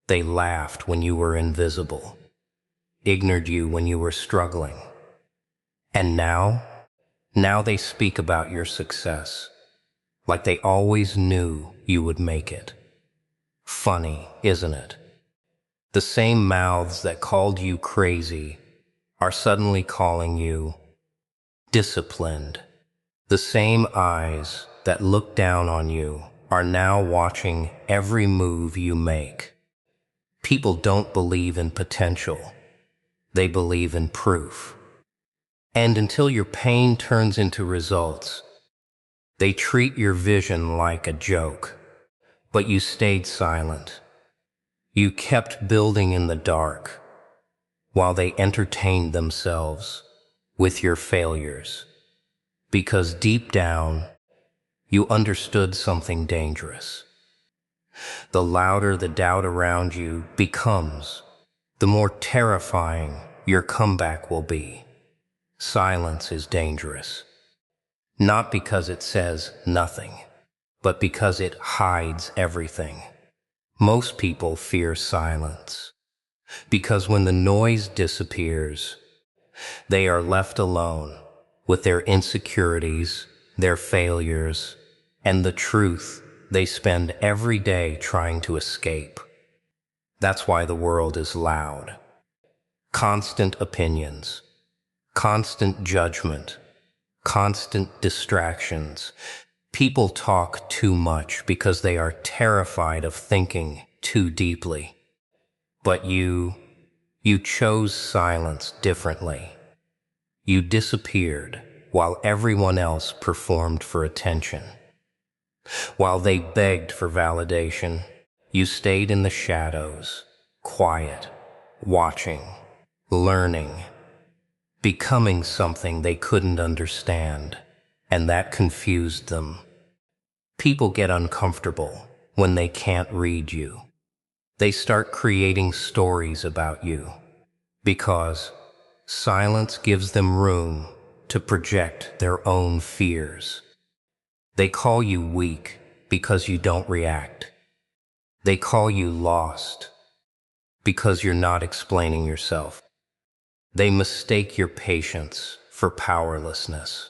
They laughed when you were invisible, ignored you when you were struggling. And now they speak about your success, like they always knew you would make it. Funny, isn't it? The same mouths that called you crazy are suddenly calling you disciplined. The same eyes that look down on you are now watching every move you make. People don't believe in potential. They believe in proof. And until your pain turns into results, they treat your vision like a joke. But you stayed silent. You kept building in the dark while they entertained themselves with your failures. Because deep down, you understood something dangerous. The louder the doubt around you becomes, the more terrifying your comeback will be. Silence is dangerous. Not because it says nothing, but because it hides everything. Most people fear silence because when the noise disappears, they are left alone with their insecurities, their failures, and the truth they spend every day trying to escape. That's why the world is loud. Constant opinions, constant judgment, constant distractions. People talk too much because they are terrified of thinking too deeply. But you chose silence differently. You disappeared while everyone else performed for attention. While they begged for validation, you stayed in the shadows, quiet, watching, learning, becoming something they couldn't understand, and that confused them. People get uncomfortable when they can't read you. They start creating stories about you because silence gives them room to project their own fears. They call you weak because you don't react. They call you lost because you're not explaining yourself. They mistake your patience for powerlessness.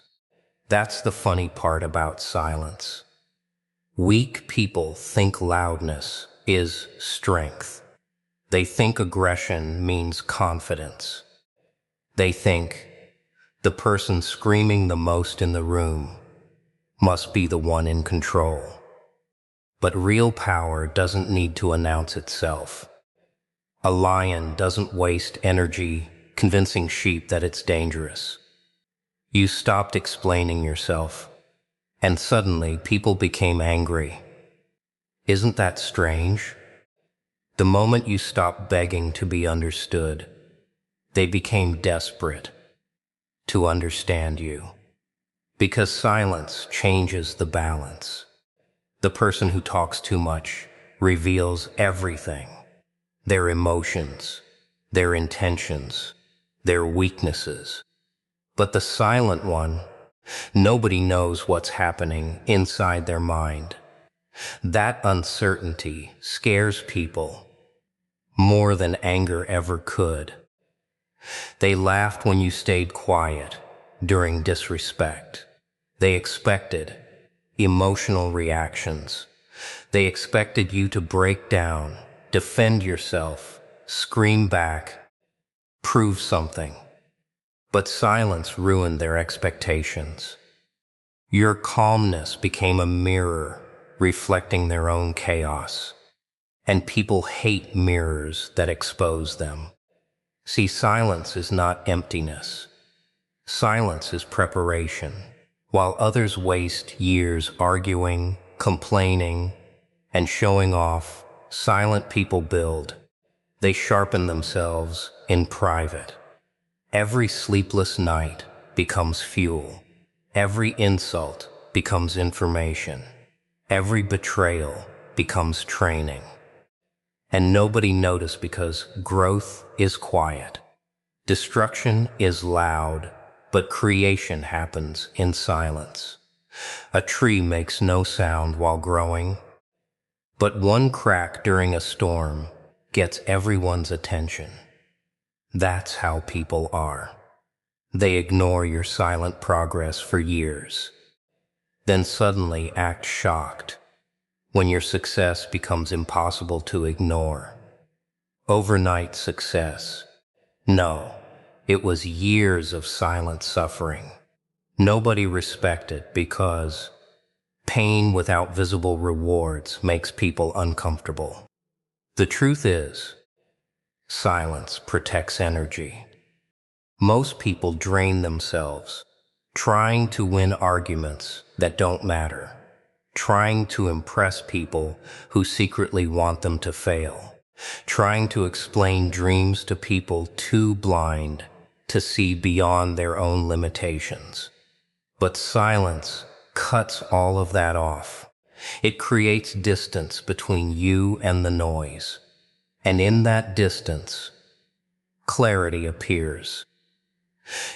That's the funny part about silence. Weak people think loudness is strength. They think aggression means confidence. They think the person screaming the most in the room must be the one in control. But real power doesn't need to announce itself. A lion doesn't waste energy convincing sheep that it's dangerous. You stopped explaining yourself, and suddenly people became angry. Isn't that strange? The moment you stopped begging to be understood, they became desperate to understand you. Because silence changes the balance. The person who talks too much reveals everything: their emotions, their intentions, their weaknesses. But the silent one, nobody knows what's happening inside their mind. That uncertainty scares people more than anger ever could. They laughed when you stayed quiet during disrespect. They expected emotional reactions. They expected you to break down, defend yourself, scream back, prove something. But silence ruined their expectations. Your calmness became a mirror reflecting their own chaos. And people hate mirrors that expose them. See, silence is not emptiness. Silence is preparation. While others waste years arguing, complaining, and showing off, silent people build. They sharpen themselves in private. Every sleepless night becomes fuel. Every insult becomes information. Every betrayal becomes training. And nobody noticed because growth is quiet. Destruction is loud, but creation happens in silence. A tree makes no sound while growing, but one crack during a storm gets everyone's attention. That's how people are. They ignore your silent progress for years, then suddenly act shocked when your success becomes impossible to ignore. Overnight success. No, it was years of silent suffering. Nobody respected because pain without visible rewards makes people uncomfortable. The truth is, silence protects energy. Most people drain themselves trying to win arguments that don't matter, trying to impress people who secretly want them to fail, trying to explain dreams to people too blind to see beyond their own limitations. But silence cuts all of that off. It creates distance between you and the noise. And in that distance, clarity appears.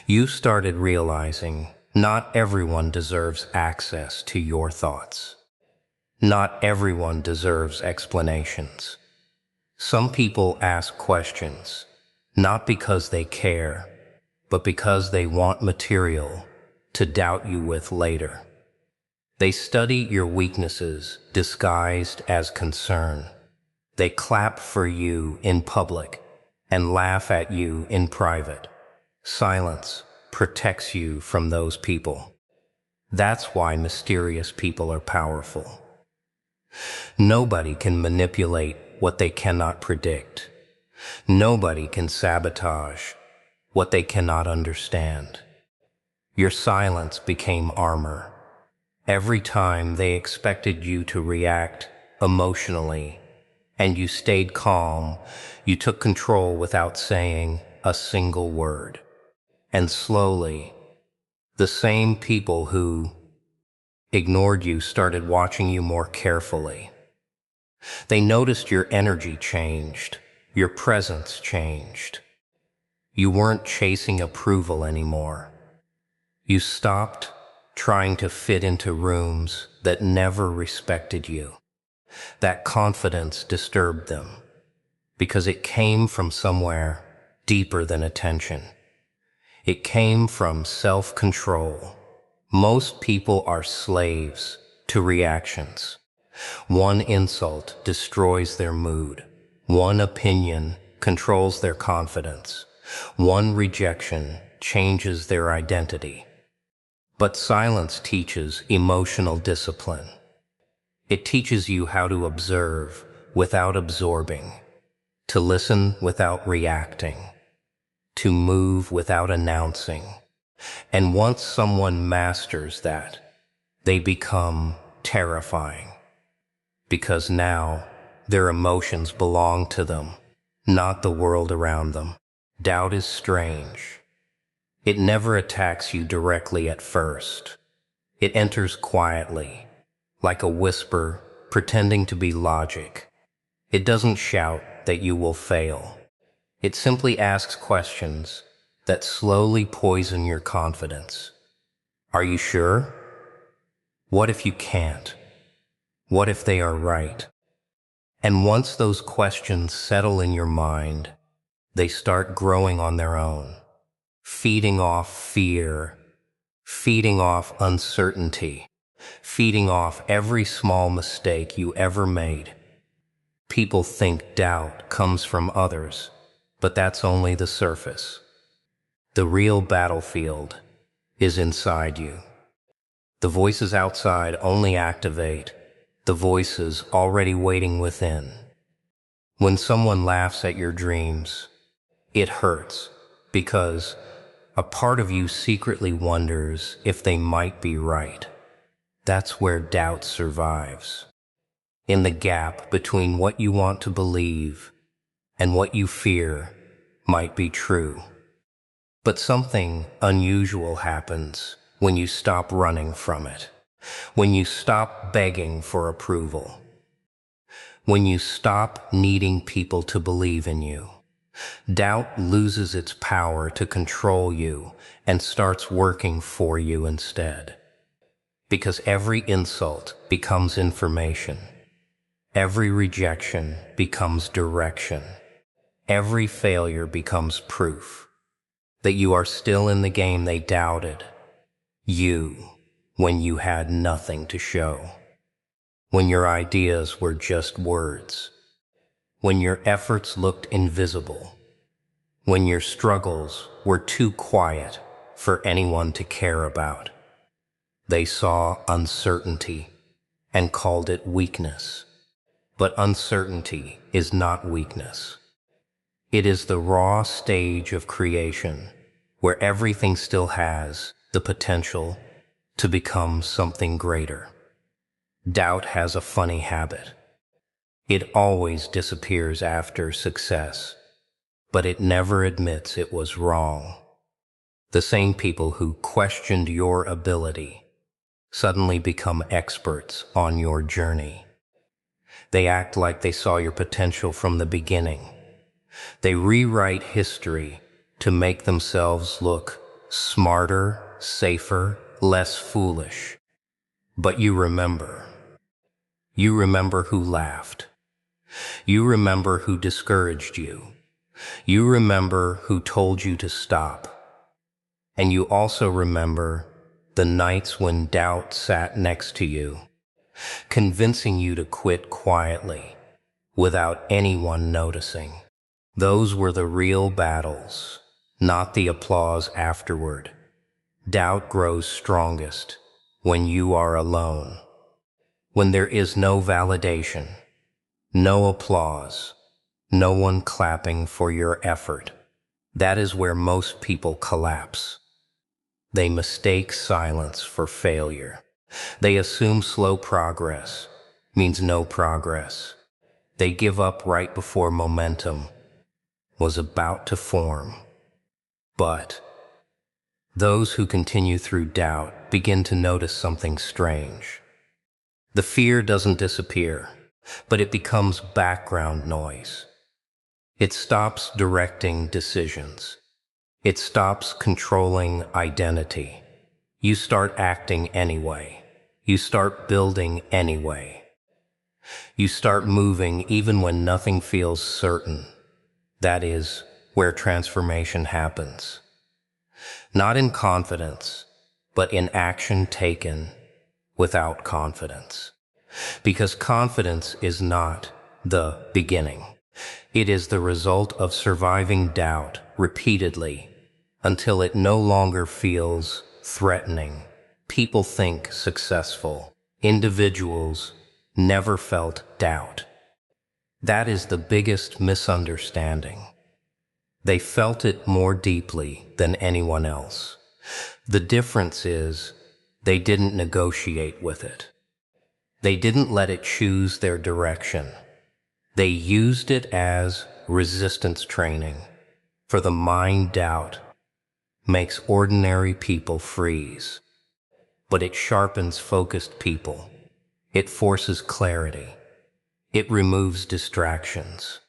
You started realizing not everyone deserves access to your thoughts. Not everyone deserves explanations. Some people ask questions, not because they care, but because they want material to doubt you with later. They study your weaknesses disguised as concern. They clap for you in public and laugh at you in private. Silence protects you from those people. That's why mysterious people are powerful. Nobody can manipulate what they cannot predict. Nobody can sabotage what they cannot understand. Your silence became armor. Every time they expected you to react emotionally, and you stayed calm, you took control without saying a single word. And slowly, the same people who ignored you started watching you more carefully. They noticed your energy changed, your presence changed. You weren't chasing approval anymore. You stopped trying to fit into rooms that never respected you. That confidence disturbed them because it came from somewhere deeper than attention. It came from self-control. Most people are slaves to reactions. One insult destroys their mood. One opinion controls their confidence. One rejection changes their identity. But silence teaches emotional discipline. It teaches you how to observe without absorbing, to listen without reacting, to move without announcing. And once someone masters that, they become terrifying. Because now their emotions belong to them, not the world around them. Doubt is strange. It never attacks you directly at first. It enters quietly, like a whisper pretending to be logic. It doesn't shout that you will fail. It simply asks questions that slowly poison your confidence. Are you sure? What if you can't? What if they are right? And once those questions settle in your mind, they start growing on their own, feeding off fear, feeding off uncertainty, feeding off every small mistake you ever made. People think doubt comes from others, but that's only the surface. The real battlefield is inside you. The voices outside only activate the voices already waiting within. When someone laughs at your dreams, it hurts because a part of you secretly wonders if they might be right. That's where doubt survives. In the gap between what you want to believe and what you fear might be true. But something unusual happens when you stop running from it, when you stop begging for approval, when you stop needing people to believe in you. Doubt loses its power to control you and starts working for you instead. Because every insult becomes information. Every rejection becomes direction. Every failure becomes proof that you are still in the game they doubted. You, when you had nothing to show. When your ideas were just words. When your efforts looked invisible. When your struggles were too quiet for anyone to care about. They saw uncertainty and called it weakness. But uncertainty is not weakness. It is the raw stage of creation where everything still has the potential to become something greater. Doubt has a funny habit. It always disappears after success, but it never admits it was wrong. The same people who questioned your ability suddenly become experts on your journey. They act like they saw your potential from the beginning. They rewrite history to make themselves look smarter, safer, less foolish. But you remember. You remember who laughed. You remember who discouraged you. You remember who told you to stop. And you also remember the nights when doubt sat next to you, convincing you to quit quietly, without anyone noticing. Those were the real battles, not the applause afterward. Doubt grows strongest when you are alone, when there is no validation, no applause, no one clapping for your effort. That is where most people collapse. They mistake silence for failure. They assume slow progress means no progress. They give up right before momentum was about to form. But those who continue through doubt begin to notice something strange. The fear doesn't disappear, but it becomes background noise. It stops directing decisions. It stops controlling identity. You start acting anyway. You start building anyway. You start moving even when nothing feels certain. That is where transformation happens. Not in confidence, but in action taken without confidence. Because confidence is not the beginning. It is the result of surviving doubt repeatedly until it no longer feels threatening. People think successful. Individuals never felt doubt. That is the biggest misunderstanding. They felt it more deeply than anyone else. The difference is they didn't negotiate with it. They didn't let it choose their direction. They used it as resistance training. For the mind, doubt makes ordinary people freeze, but it sharpens focused people. It forces clarity. It removes distractions.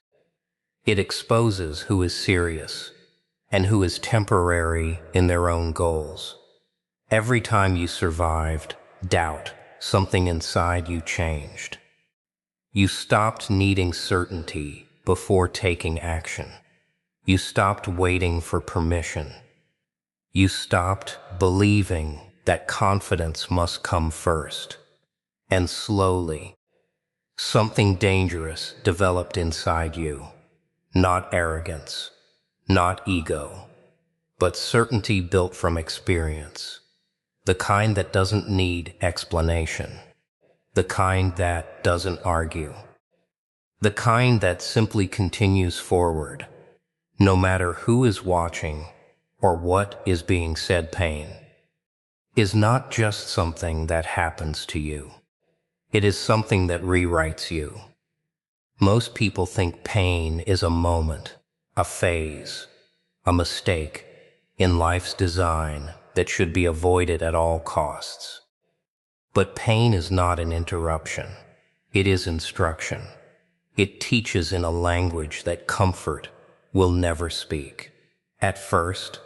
It exposes who is serious and who is temporary in their own goals. Every time you survived doubt, something inside you changed. You stopped needing certainty before taking action. You stopped waiting for permission. You stopped believing that confidence must come first. And slowly, something dangerous developed inside you. Not arrogance, not ego, but certainty built from experience. The kind that doesn't need explanation. The kind that doesn't argue. The kind that simply continues forward, no matter who is watching or what is being said. Pain is not just something that happens to you. It is something that rewrites you. Most people think pain is a moment, a phase, a mistake in life's design that should be avoided at all costs. But pain is not an interruption. It is instruction. It teaches in a language that comfort will never speak. At first,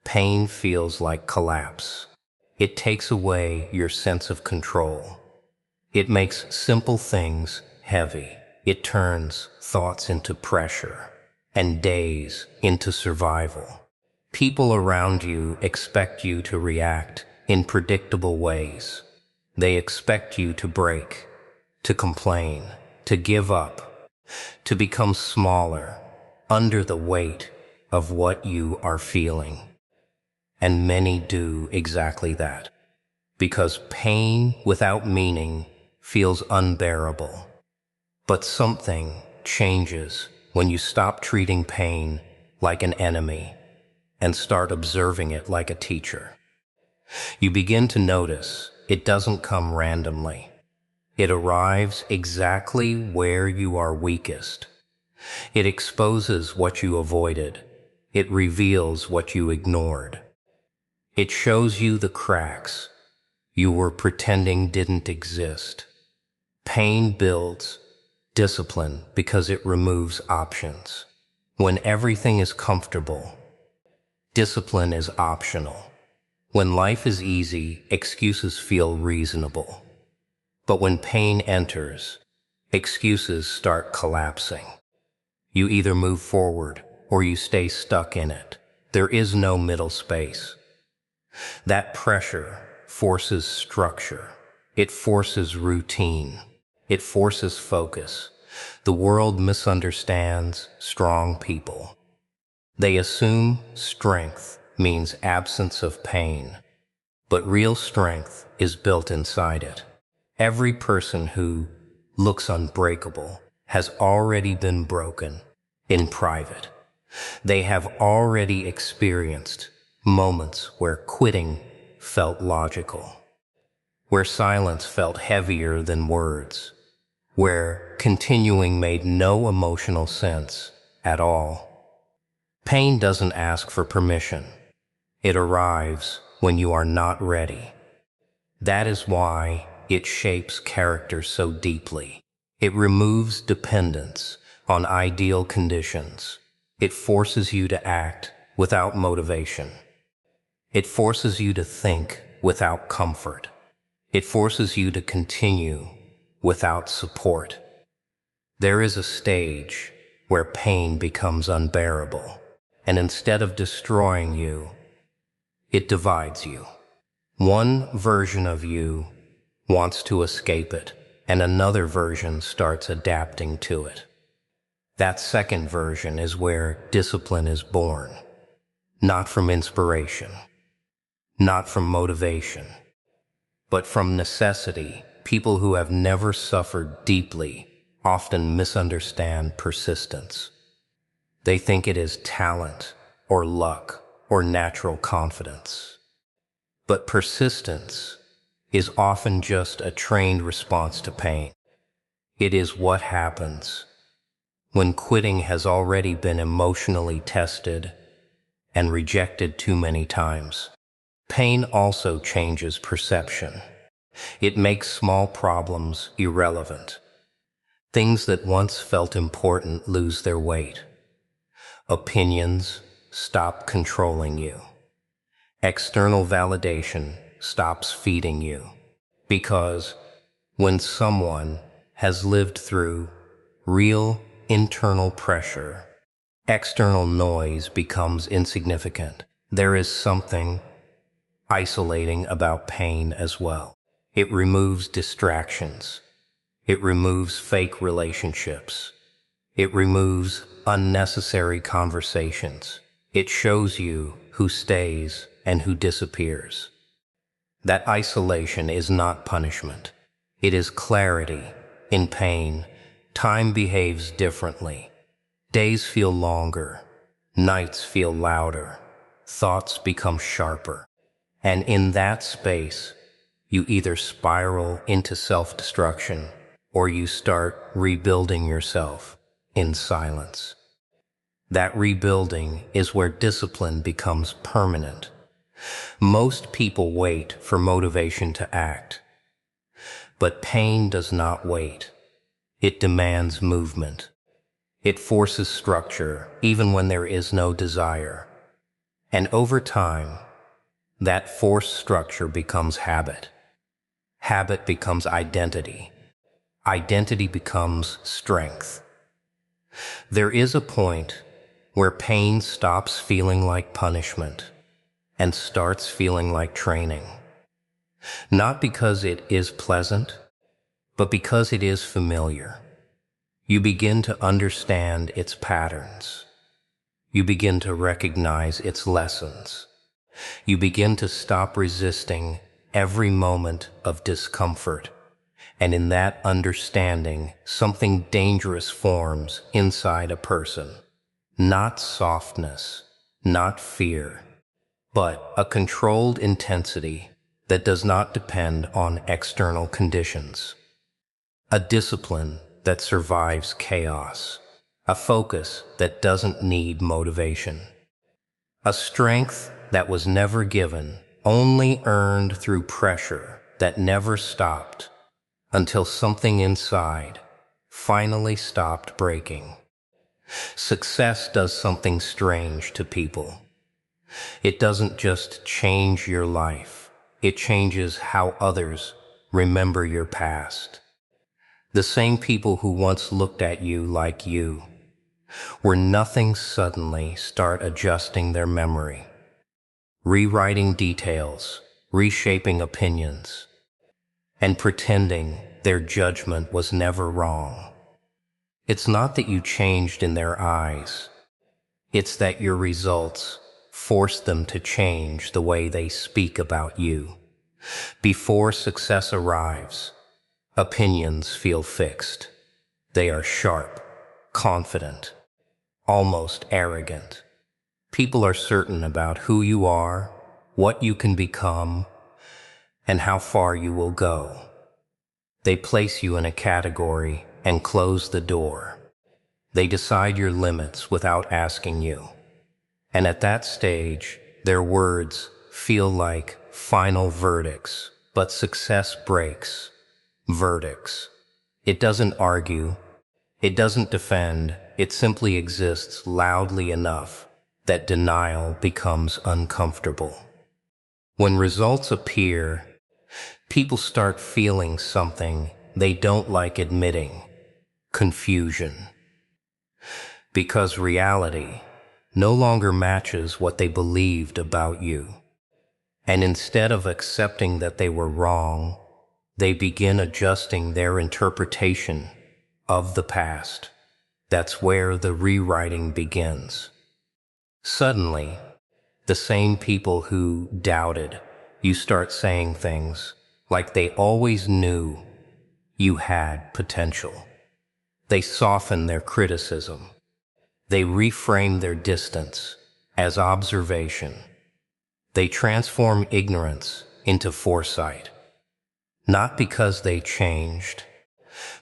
pain feels like collapse. It takes away your sense of control. It makes simple things heavy. It turns thoughts into pressure and days into survival. People around you expect you to react in predictable ways. They expect you to break, to complain, to give up, to become smaller under the weight of what you are feeling. And many do exactly that, because pain without meaning feels unbearable. But something changes when you stop treating pain like an enemy and start observing it like a teacher. You begin to notice it doesn't come randomly. It arrives exactly where you are weakest. It exposes what you avoided. It reveals what you ignored. It shows you the cracks you were pretending didn't exist. Pain builds discipline because it removes options. When everything is comfortable, discipline is optional. When life is easy, excuses feel reasonable. But when pain enters, excuses start collapsing. You either move forward or you stay stuck in it. There is no middle space. That pressure forces structure. It forces routine. It forces focus. The world misunderstands strong people. They assume strength means absence of pain, but real strength is built inside it. Every person who looks unbreakable has already been broken in private. They have already experienced moments where quitting felt logical, where silence felt heavier than words, where continuing made no emotional sense at all. Pain doesn't ask for permission. It arrives when you are not ready. That is why it shapes character so deeply. It removes dependence on ideal conditions. It forces you to act without motivation. It forces you to think without comfort. It forces you to continue without support. There is a stage where pain becomes unbearable, and instead of destroying you, it divides you. One version of you wants to escape it, and another version starts adapting to it. That second version is where discipline is born, not from inspiration, not from motivation, but from necessity. People who have never suffered deeply often misunderstand persistence. They think it is talent or luck or natural confidence. But persistence is often just a trained response to pain. It is what happens when quitting has already been emotionally tested and rejected too many times. Pain also changes perception. It makes small problems irrelevant. Things that once felt important lose their weight. Opinions stop controlling you. External validation stops feeding you. Because when someone has lived through real internal pressure, external noise becomes insignificant. There is something isolating about pain as well. It removes distractions. It removes fake relationships. It removes unnecessary conversations. It shows you who stays and who disappears. That isolation is not punishment. It is clarity. In pain, time behaves differently. Days feel longer. Nights feel louder. Thoughts become sharper. And in that space, you either spiral into self-destruction or you start rebuilding yourself in silence. That rebuilding is where discipline becomes permanent. Most people wait for motivation to act, but pain does not wait. It demands movement. It forces structure even when there is no desire. And over time, that forced structure becomes habit. Habit becomes identity. identity becomes strength. There is a point where pain stops feeling like punishment and starts feeling like training. Not because it is pleasant, but because it is familiar. You begin to understand its patterns. You begin to recognize its lessons. You begin to stop resisting every moment of discomfort. And in that understanding, something dangerous forms inside a person. Not softness, not fear, but a controlled intensity that does not depend on external conditions. A discipline that survives chaos. A focus that doesn't need motivation. A strength that was never given, only earned through pressure that never stopped until something inside finally stopped breaking. Success does something strange to people. It doesn't just change your life, it changes how others remember your past. The same people who once looked at you like you were nothing suddenly start adjusting their memory, rewriting details, reshaping opinions, and pretending their judgment was never wrong. It's not that you changed in their eyes. It's that your results forced them to change the way they speak about you. Before success arrives, opinions feel fixed. They are sharp, confident, almost arrogant. People are certain about who you are, what you can become, and how far you will go. They place you in a category and close the door. They decide your limits without asking you. And at that stage, their words feel like final verdicts, but success breaks verdicts. It doesn't argue, it doesn't defend, it simply exists loudly enough that denial becomes uncomfortable. When results appear, people start feeling something they don't like admitting: confusion. Because reality no longer matches what they believed about you. And instead of accepting that they were wrong, they begin adjusting their interpretation of the past. That's where the rewriting begins. Suddenly, the same people who doubted you start saying things like they always knew you had potential. They soften their criticism. They reframe their distance as observation. They transform ignorance into foresight. Not because they changed,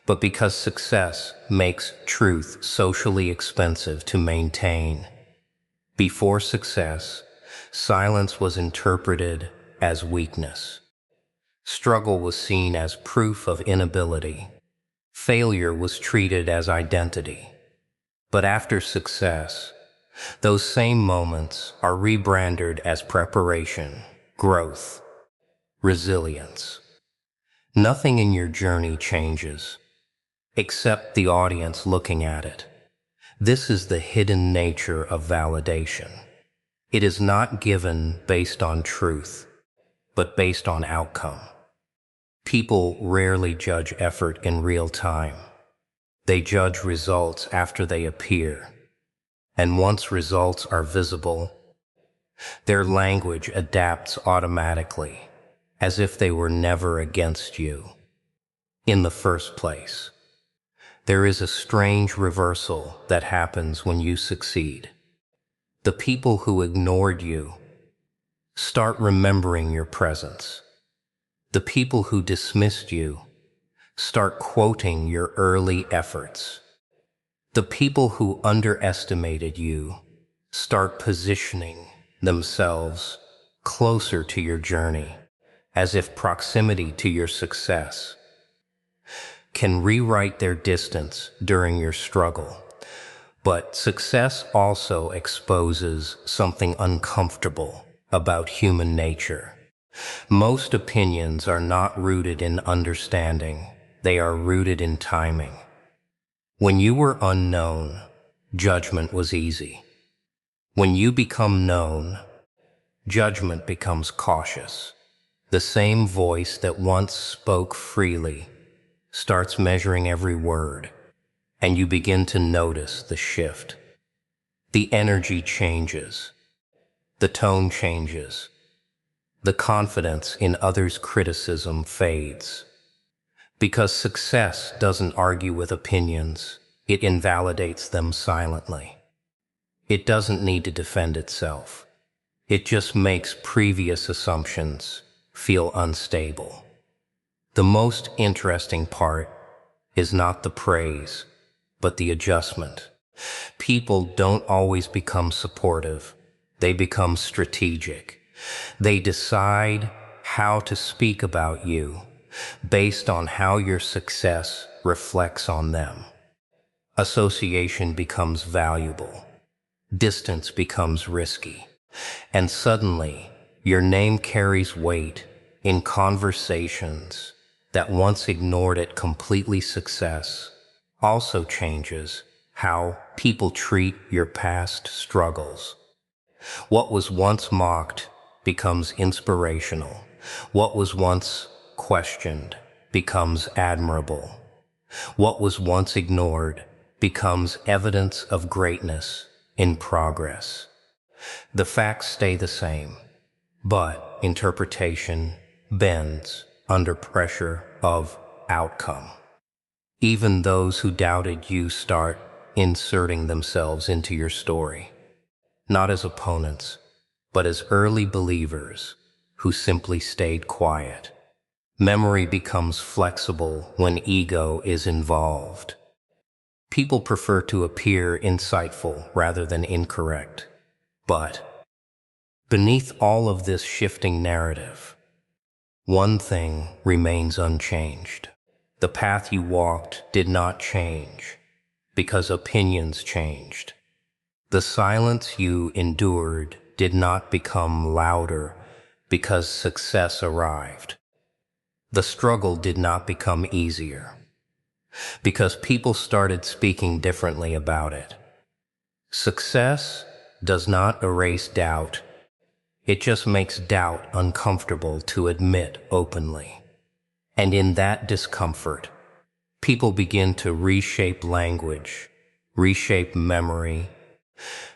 but because success makes truth socially expensive to maintain. Before success, silence was interpreted as weakness. Struggle was seen as proof of inability. Failure was treated as identity. But after success, those same moments are rebranded as preparation, growth, resilience. Nothing in your journey changes, except the audience looking at it. This is the hidden nature of validation. It is not given based on truth, but based on outcome. People rarely judge effort in real time. They judge results after they appear. And once results are visible, their language adapts automatically, as if they were never against you in the first place. There is a strange reversal that happens when you succeed. The people who ignored you start remembering your presence. The people who dismissed you start quoting your early efforts. The people who underestimated you start positioning themselves closer to your journey, as if proximity to your success can rewrite their distance during your struggle. But success also exposes something uncomfortable about human nature. Most opinions are not rooted in understanding. they are rooted in timing. When you were unknown, judgment was easy. When you become known, judgment becomes cautious. The same voice that once spoke freely starts measuring every word, and you begin to notice the shift. The energy changes, the tone changes, the confidence in others' criticism fades. Because success doesn't argue with opinions, it invalidates them silently. It doesn't need to defend itself. It just makes previous assumptions feel unstable. The most interesting part is not the praise, but the adjustment. People don't always become supportive. They become strategic. They decide how to speak about you based on how your success reflects on them. Association becomes valuable. Distance becomes risky. And suddenly, your name carries weight in conversations that once ignored it completely. Success also changes how people treat your past struggles. What was once mocked becomes inspirational. What was once questioned becomes admirable. What was once ignored becomes evidence of greatness in progress. The facts stay the same, but interpretation bends under pressure of outcome. Even those who doubted you start inserting themselves into your story, not as opponents, but as early believers who simply stayed quiet. Memory becomes flexible when ego is involved. People prefer to appear insightful rather than incorrect. But beneath all of this shifting narrative, one thing remains unchanged. The path you walked did not change because opinions changed. The silence you endured did not become louder because success arrived. The struggle did not become easier because people started speaking differently about it. Success does not erase doubt. It just makes doubt uncomfortable to admit openly. And in that discomfort, people begin to reshape language, reshape memory,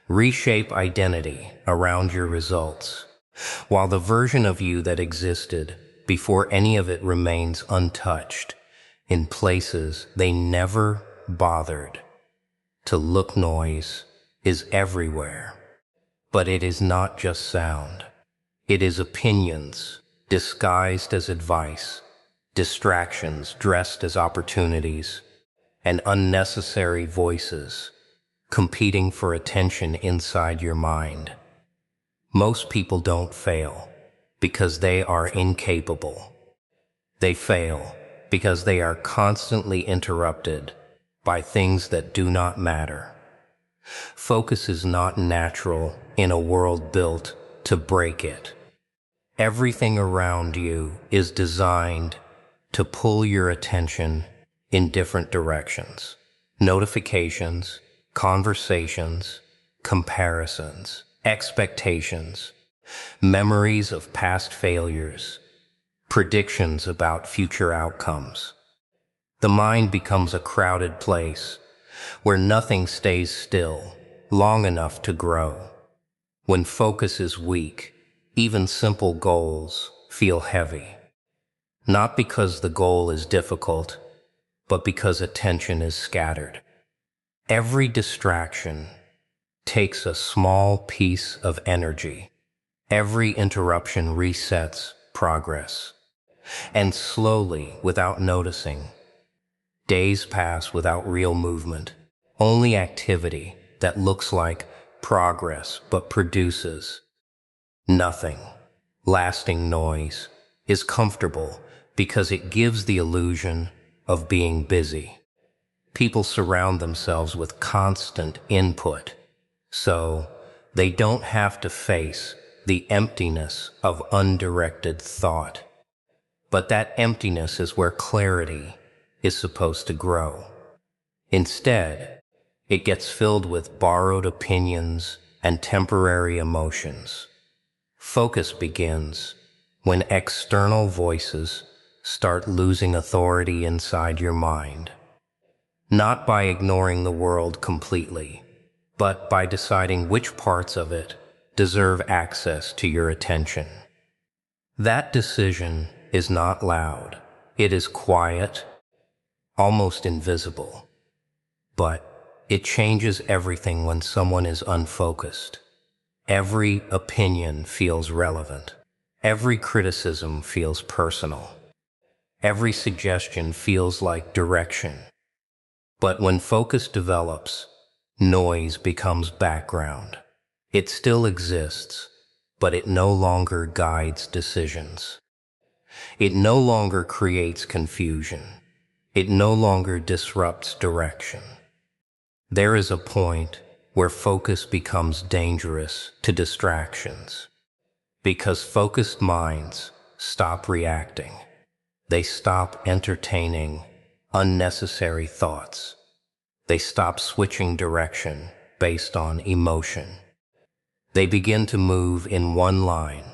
reshape identity around your results, while the version of you that existed before any of it remains untouched in places they never bothered to look. Noise is everywhere, but it is not just sound. It is opinions disguised as advice, distractions dressed as opportunities, and unnecessary voices competing for attention inside your mind. Most people don't fail because they are incapable. They fail because they are constantly interrupted by things that do not matter. Focus is not natural in a world built to break it. Everything around you is designed to pull your attention in different directions. Notifications, conversations, comparisons, expectations, memories of past failures, predictions about future outcomes. The mind becomes a crowded place where nothing stays still long enough to grow. When focus is weak, even simple goals feel heavy. Not because the goal is difficult, but because attention is scattered. Every distraction takes a small piece of energy. Every interruption resets progress. And slowly, without noticing, days pass without real movement. Only activity that looks like progress but produces nothing. Lasting noise is comfortable because it gives the illusion of being busy. People surround themselves with constant input, so they don't have to face the emptiness of undirected thought. But that emptiness is where clarity is supposed to grow. Instead, it gets filled with borrowed opinions and temporary emotions. Focus begins when external voices start losing authority inside your mind, not by ignoring the world completely, but by deciding which parts of it deserve access to your attention. That decision is not loud. It is quiet, almost invisible, but it changes everything when someone is unfocused. Every opinion feels relevant. Every criticism feels personal. Every suggestion feels like direction. But when focus develops, noise becomes background. It still exists, but it no longer guides decisions. It no longer creates confusion. It no longer disrupts direction. There is a point where focus becomes dangerous to distractions, because focused minds stop reacting. They stop entertaining unnecessary thoughts. They stop switching direction based on emotion. They begin to move in one line,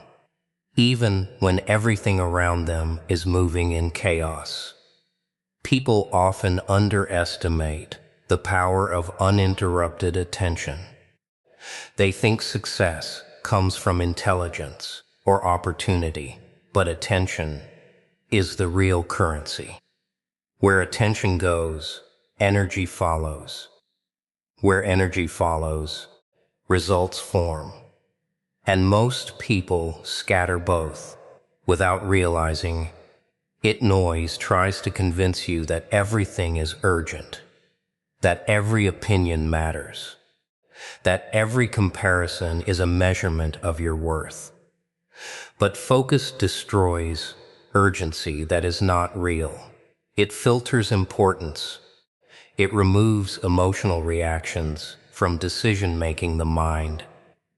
even when everything around them is moving in chaos. People often underestimate the power of uninterrupted attention. They think success comes from intelligence or opportunity, but attention is the real currency. Where attention goes, energy follows. Where energy follows, results form. And most people scatter both without realizing it. Noise tries to convince you that everything is urgent, that every opinion matters, that every comparison is a measurement of your worth. But focus destroys urgency that is not real. It filters importance. It removes emotional reactions from decision-making. The mind,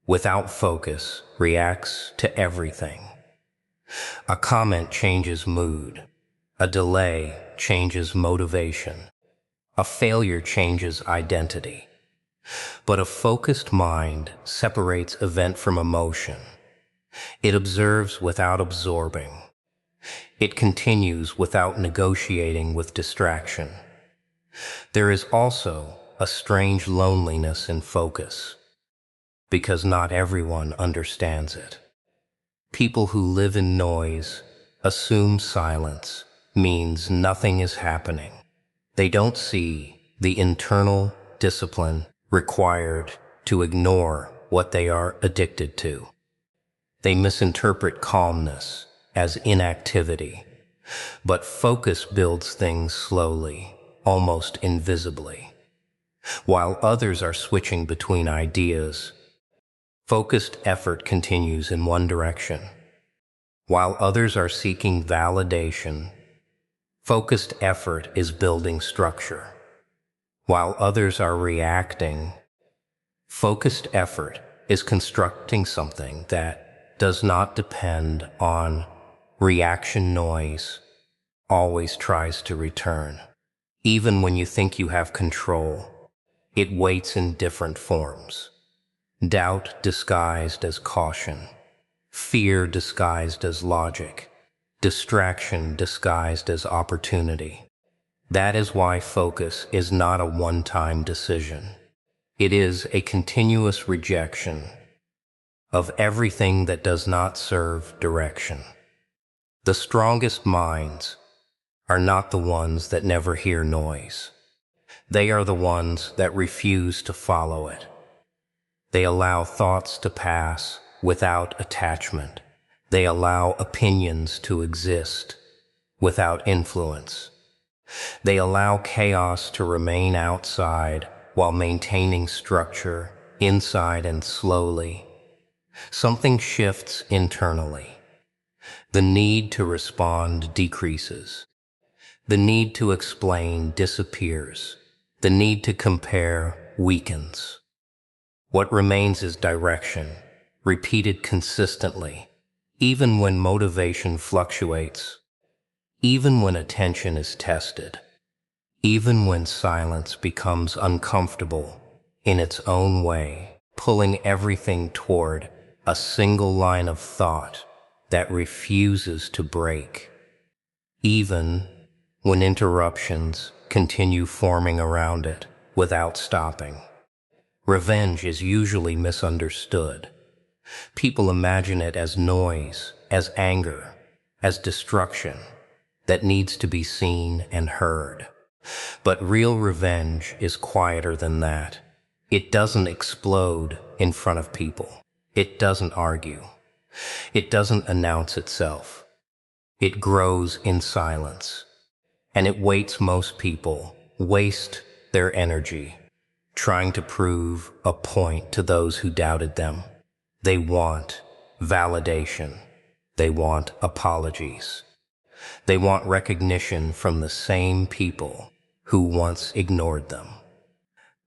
without focus, reacts to everything. A comment changes mood. A delay changes motivation. A failure changes identity. But a focused mind separates event from emotion. It observes without absorbing. It continues without negotiating with distraction. There is also a strange loneliness in focus, because not everyone understands it. People who live in noise assume silence means nothing is happening. They don't see the internal discipline required to ignore what they are addicted to. They misinterpret calmness as inactivity, but focus builds things slowly, almost invisibly. While others are switching between ideas, focused effort continues in one direction. While others are seeking validation, focused effort is building structure. While others are reacting, focused effort is constructing something that does not depend on reaction. Noise always tries to return. Even when you think you have control, it waits in different forms. Doubt disguised as caution, fear disguised as logic, distraction disguised as opportunity. That is why focus is not a one-time decision. It is a continuous rejection of everything that does not serve direction. The strongest minds are not the ones that never hear noise. They are the ones that refuse to follow it. They allow thoughts to pass without attachment. They allow opinions to exist without influence. They allow chaos to remain outside while maintaining structure inside, and slowly, something shifts internally. The need to respond decreases. The need to explain disappears. The need to compare weakens. What remains is direction, repeated consistently, even when motivation fluctuates, even when attention is tested. Even when silence becomes uncomfortable in its own way, pulling everything toward a single line of thought that refuses to break. Even when interruptions continue forming around it without stopping. Revenge is usually misunderstood. People imagine it as noise, as anger, as destruction that needs to be seen and heard. But real revenge is quieter than that. It doesn't explode in front of people. It doesn't argue. It doesn't announce itself. It grows in silence. And it waits. Most people waste their energy trying to prove a point to those who doubted them. They want validation. They want apologies. They want recognition from the same people who once ignored them.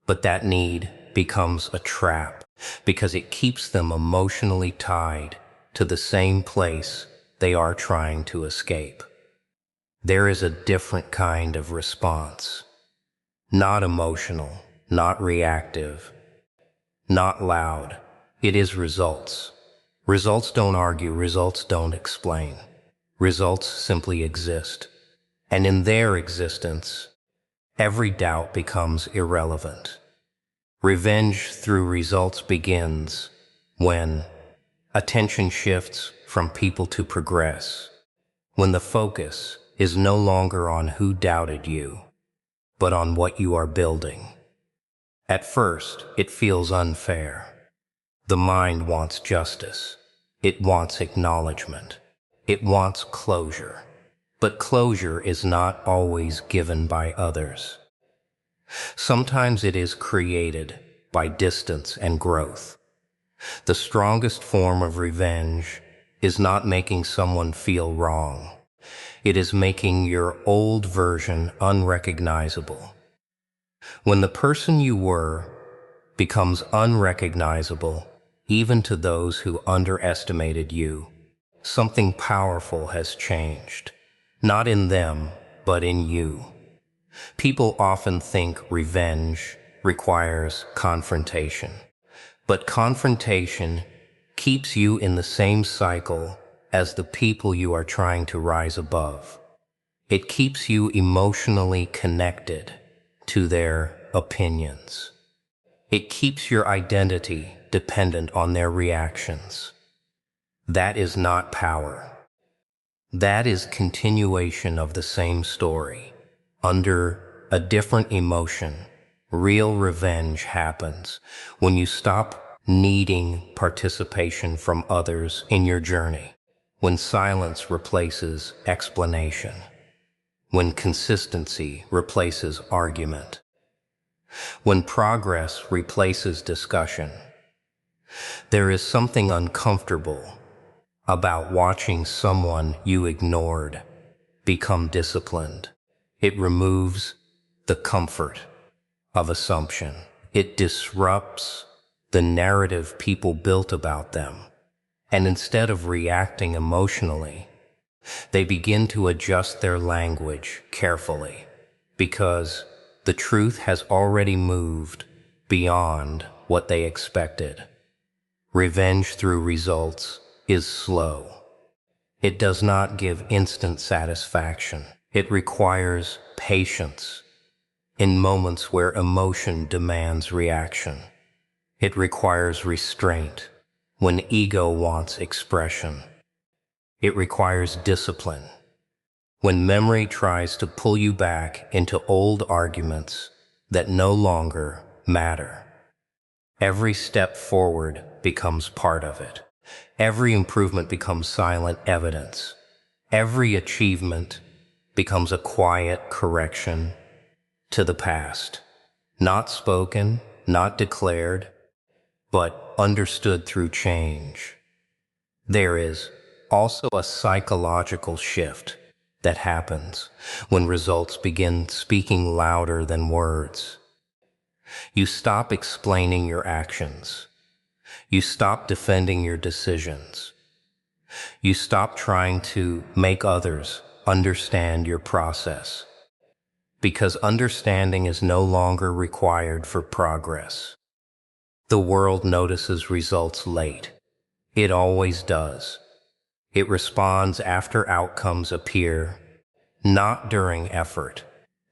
But that need becomes a trap because it keeps them emotionally tied to the same place they are trying to escape. There is a different kind of response. Not emotional, not reactive, not loud. It is results. Results don't argue, results don't explain. Results simply exist. And in their existence, every doubt becomes irrelevant. Revenge through results begins when attention shifts from people to progress, when the focus is no longer on who doubted you, but on what you are building. At first, it feels unfair. The mind wants justice. It wants acknowledgement. It wants closure. But closure is not always given by others. Sometimes it is created by distance and growth. The strongest form of revenge is not making someone feel wrong. It is making your old version unrecognizable. When the person you were becomes unrecognizable, even to those who underestimated you, something powerful has changed. Not in them, but in you. People often think revenge requires confrontation, but confrontation keeps you in the same cycle as the people you are trying to rise above. It keeps you emotionally connected to their opinions. It keeps your identity dependent on their reactions. That is not power. That is continuation of the same story. Under a different emotion, real revenge happens when you stop needing participation from others in your journey, when silence replaces explanation, when consistency replaces argument, when progress replaces discussion. There is something uncomfortable about watching someone you ignored become disciplined. It removes the comfort of assumption. It disrupts the narrative people built about them. And instead of reacting emotionally, they begin to adjust their language carefully because the truth has already moved beyond what they expected. Revenge through results is slow. It does not give instant satisfaction. It requires patience in moments where emotion demands reaction. It requires restraint when ego wants expression. It requires discipline when memory tries to pull you back into old arguments that no longer matter. Every step forward becomes part of it. Every improvement becomes silent evidence. Every achievement becomes a quiet correction to the past. Not spoken, not declared, but understood through change. There is also a psychological shift that happens when results begin speaking louder than words. You stop explaining your actions. You stop defending your decisions. You stop trying to make others understand your process. because understanding is no longer required for progress. The world notices results late. It always does. It responds after outcomes appear, not during effort.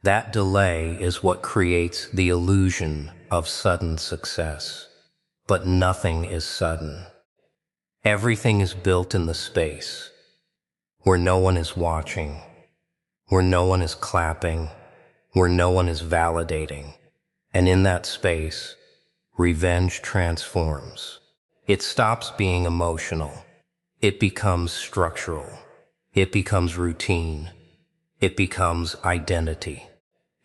That delay is what creates the illusion of sudden success. But nothing is sudden. Everything is built in the space where no one is watching, where no one is clapping, where no one is validating. And in that space, revenge transforms. It stops being emotional. It becomes structural. It becomes routine. It becomes identity.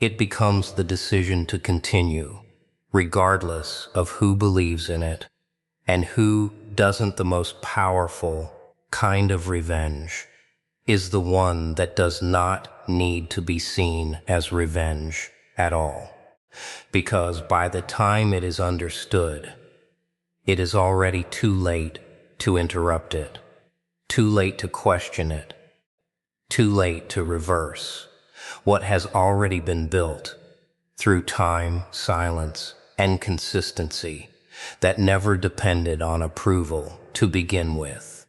It becomes the decision to continue, regardless of who believes in it and who doesn't. The most powerful kind of revenge is the one that does not need to be seen as revenge at all. Because by the time it is understood, it is already too late to interrupt it, too late to question it, too late to reverse what has already been built through time, silence, and consistency that never depended on approval to begin with.